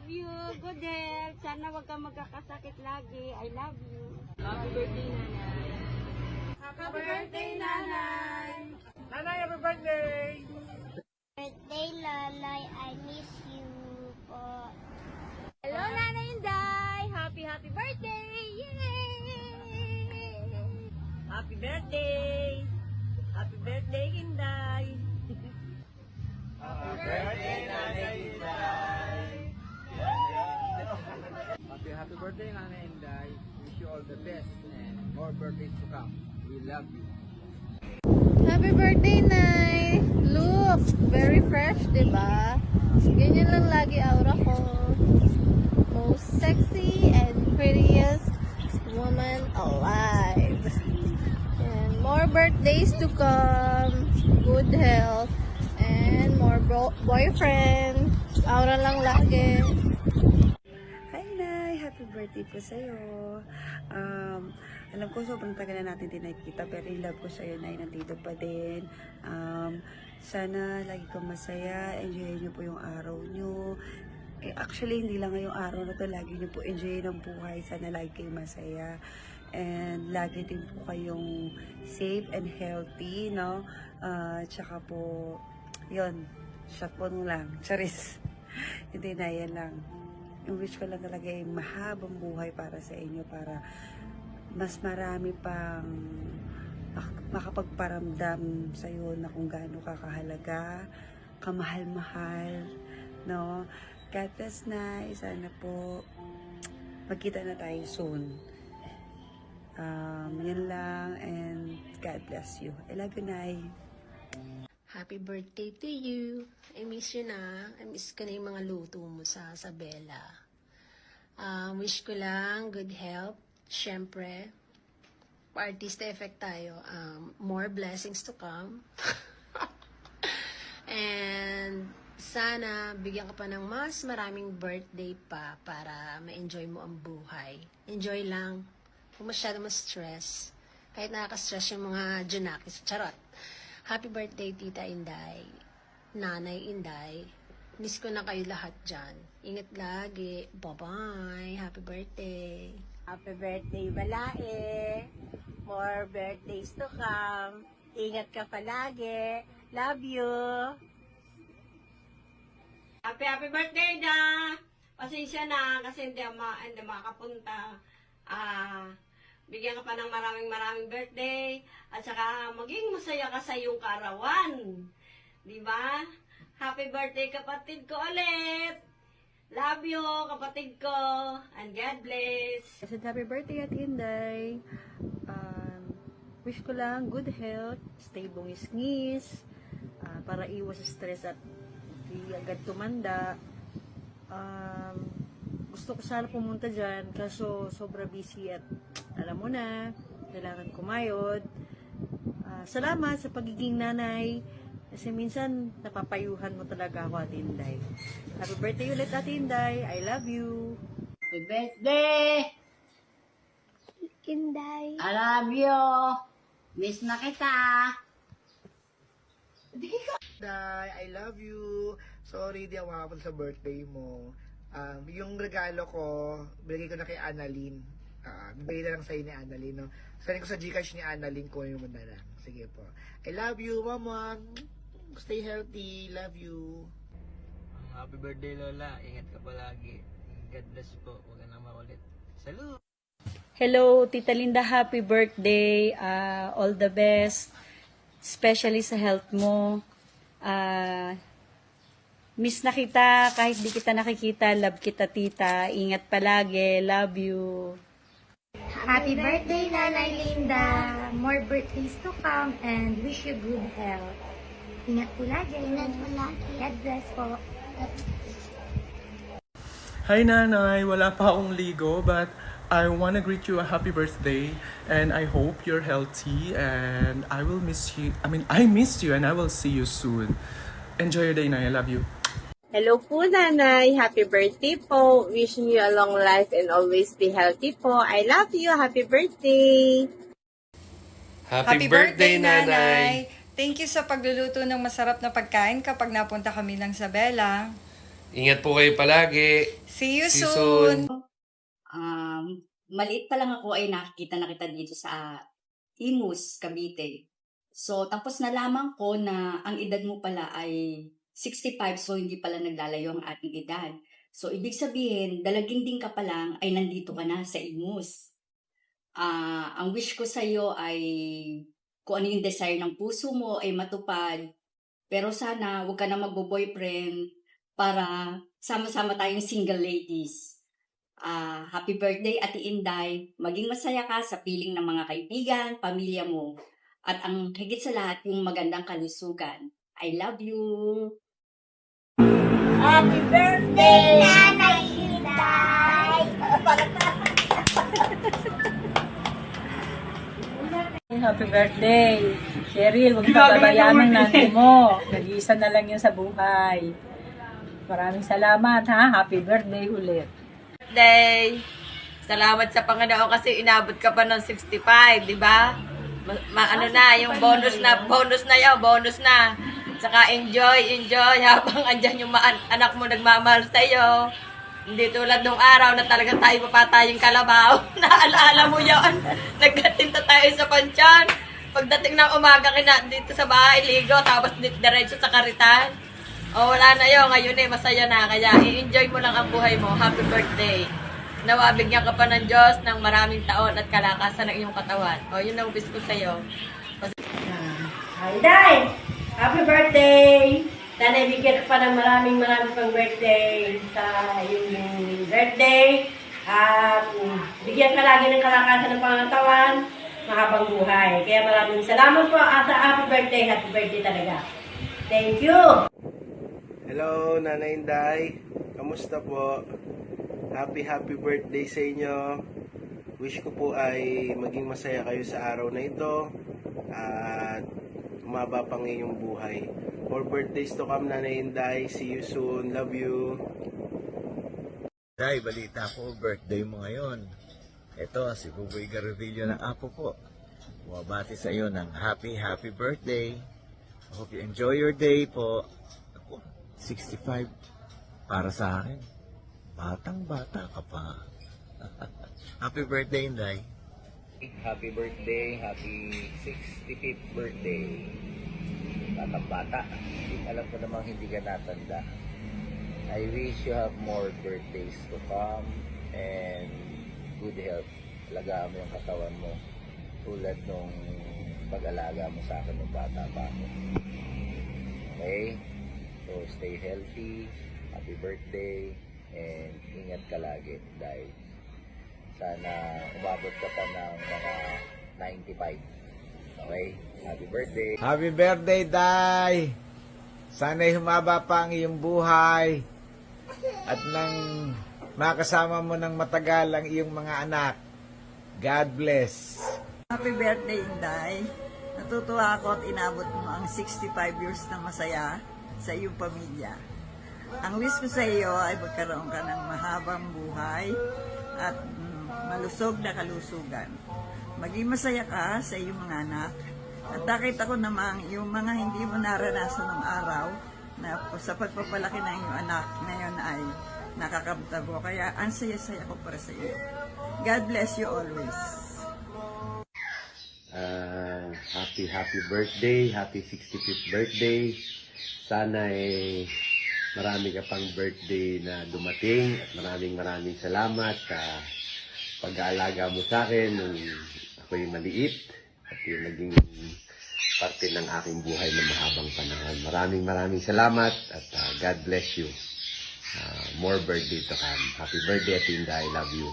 love you. Good health. Sana wag kang magkakasakit lagi. I love you. Happy birthday, Nanay. Happy birthday, Nanay. Nanay, happy birthday! Birthday, Lalay. I miss you po. Hello, Nanay Inday. Happy birthday. Yay! Happy birthday! Happy birthday, Inday! Happy birthday, Nanay Inday! Happy birthday, Nanay Inday. Wish you all the best and more birthdays to come. We love you. Happy birthday, Nay! Look, very fresh, diba? Ganyan lang lagi aura ko. Most sexy and prettiest woman alive. And more birthdays to come. Good health. And more boyfriend. Aura lang lagi. Hi, Nay! Happy birthday po sa'yo. Alam ko sobrang tagal na natin din nakikita, pero in love ko sa'yo, Nay. Nandito pa din. Sana lagi kang masaya. Enjoy niyo po yung araw niyo. Actually, hindi lang ngayong araw na to. Lagi niyo po enjoy ng buhay. Sana lagi kayong masaya. And lagi din po kayong safe and healthy, no? Tsaka po, yun. Shot po lang. Charis. Hindi na, yan lang. Yung wish ko lang talaga ay mahabang buhay para sa inyo, para mas marami pang makapagparamdam sa iyo na kung gaano kakahalaga, kamahal-mahal, no? God bless, Nay. Sana po magkita na tayo soon. Yan lang, and God bless you. I love you, Nay. Happy birthday to you. I miss you na. I miss ko na yung mga luto mo sa Isabela. Wish ko lang good health. Siyempre, artista effect tayo. More blessings to come. And sana bigyan ka pa ng mas maraming birthday pa para ma-enjoy mo ang buhay. Enjoy lang. Kung masyado ma-stress. Kahit nakaka-stress yung mga junakis. Charot. Happy birthday, Tita Inday. Nanay Inday. Miss ko na kayo lahat dyan. Ingat lagi. Bye-bye. Happy birthday. Happy birthday, Balae. More birthdays to come. Ingat ka palagi. Love you. Happy birthday, Da. Pasensya na kasi hindi makapunta. Bigyan ka pa ng maraming birthday. At saka maging masaya ka sa iyong karawan. Diba? Happy birthday, kapatid ko ulit. Love you, kapatid ko. And God bless. Kasi happy birthday, Ate Inday. Wish ko lang good health, stay bungis-ngis, para iwas sa stress at di agad tumanda. Gusto ko sana pumunta dyan, kaso sobra busy at alam mo na, kailangan kumayod. Salamat sa pagiging nanay. Kasi minsan, napapayuhan mo talaga ako, Ate Inday. Happy birthday ulit, Ate Inday. I love you. Happy birthday! Inday. I love you! Miss na kita! Day, I love you. Sorry, di ako makapunta sa birthday mo. Yung regalo ko, binigay ko na kay Annalyn. Bibigay na lang sa'yo ni Annalyn, no? Sabi ko sa Gcash ni Annalyn ko yung na lang. Sige po. I love you, Mama. Stay healthy. Love you. Happy birthday, Lola. Ingat ka palagi. God bless po. Huwag ka na maulit. Salud! Hello, Tita Linda. Happy birthday. All the best. Especially sa health mo. Miss na kita. Kahit di kita nakikita, love kita, tita. Ingat palagi. Love you. Happy birthday, Nanay Linda. More birthdays to come and wish you good health. Ingat po lagi. Ingat po lagi. God bless po. Hi Nanay, wala pa akong ligo but I wanna greet you a happy birthday and I hope you're healthy and I will miss you. I miss you and I will see you soon. Enjoy your day, Nay. I love you. Hello po, Nanay. Happy birthday po. Wishing you a long life and always be healthy po. I love you. Happy birthday. Happy birthday, Nanay! Thank you sa pagluluto ng masarap na pagkain kapag napunta kami ng Isabela. Ingat po kayo palagi. See you See you soon! Maliit pa lang ako ay nakikita na kita dito sa Imus, Cavite. So, tapos nalaman ko na ang edad mo pala ay 65, so hindi pala naglalayo ang ating edad. So, ibig sabihin, dalaginding ka pa lang ay nandito ka na sa Imus. Ang wish ko sa iyo ay kung ano yung desire ng puso mo ay matupad. Pero sana huwag ka na magbo-boyfriend para sama-sama tayong single ladies. Happy birthday, Ate Inday. Maging masaya ka sa piling ng mga kaibigan, pamilya mo. At ang higit sa lahat, yung magandang kalusugan. I love you! Happy birthday, Nanay Inday! Happy birthday. Cheryl, huwag pababayaan ng nanay mo. Nag-iisa na lang yun sa buhay. Maraming salamat ha. Happy birthday ulit. Birthday! Salamat sa Panginoon kasi inabot ka pa ng 65, di ba? Ano na, yung bonus na Saka enjoy habang andyan yung anak mo nagmamahal sa iyo. Hindi tulad nung araw na talaga tayo papatayong kalabaw. Naalaala mo yun? Nagkatinta tayo sa pansyan. Pagdating ng umaga dito sa bahay, ligo, tapos diretso sa karitan. O wala na yun, ngayon masaya na. Kaya i-enjoy mo lang ang buhay mo. Happy birthday. Nawa, bigyan ka pa ng Diyos ng maraming taon at kalakasan ng iyong katawan. O yun ang wish ko sa'yo. Hi, Day! Happy birthday! Sana ibigyan ka pa ng maraming pang birthday sa iyong birthday. At bigyan ka lagi ng kalakasan ng pangatawan, mahabang buhay. Kaya maraming salamat po at happy birthday talaga. Thank you! Hello, Nanay Inday. Kamusta po? Happy birthday sa inyo. Wish ko po ay maging masaya kayo sa araw na ito at umaba pang inyong buhay. More birthdays to come, Nanay Inday. See you soon. Love you. Day, balita ko, birthday mo ngayon. Ito, si Buboy Garvillo ng apo ko. Bumabati sa iyo ng happy birthday. Hope you enjoy your day po. Ako, 65 para sa akin. Batang-bata ka pa. Happy birthday, Inday. Happy birthday, happy 65th birthday. Batang-bata. Alam ko namang hindi ka natanda. I wish you have more birthdays to come and good health. Alagaan mo yung katawan mo tulad nung pag-alaga mo sa akin nung bata pa ako. Okay? So, stay healthy. Happy birthday. And ingat ka lagi dahil sana umabot ka pa ng mga 95. Okay? Happy birthday! Happy birthday, Day! Sana'y humaba pa ang iyong buhay at nang makasama mo ng matagal ang iyong mga anak. God bless! Happy birthday, Inday! Natutuwa ako at inabot mo ang 65 years na masaya sa iyong pamilya. Ang wish ko sa iyo ay magkaroon ka ng mahabang buhay at malusog na kalusugan. Maging masaya ka sa iyong mga anak. At nakita ko namang yung mga hindi mo naranasan ng araw na sa pagpapalaki ng iyong anak ngayon ay nakakabtabo. Kaya ang saya-saya ko para sa iyo. God bless you always. Happy birthday, happy 65th birthday. Sana marami ka pang birthday na dumating at maraming salamat sa pag-aalaga mo sa akin nung ako'y maliit at yung naging parte ng aking buhay na mahabang panahon. Maraming salamat at God bless you. More birthday to come. Happy birthday, Atinda. I love you.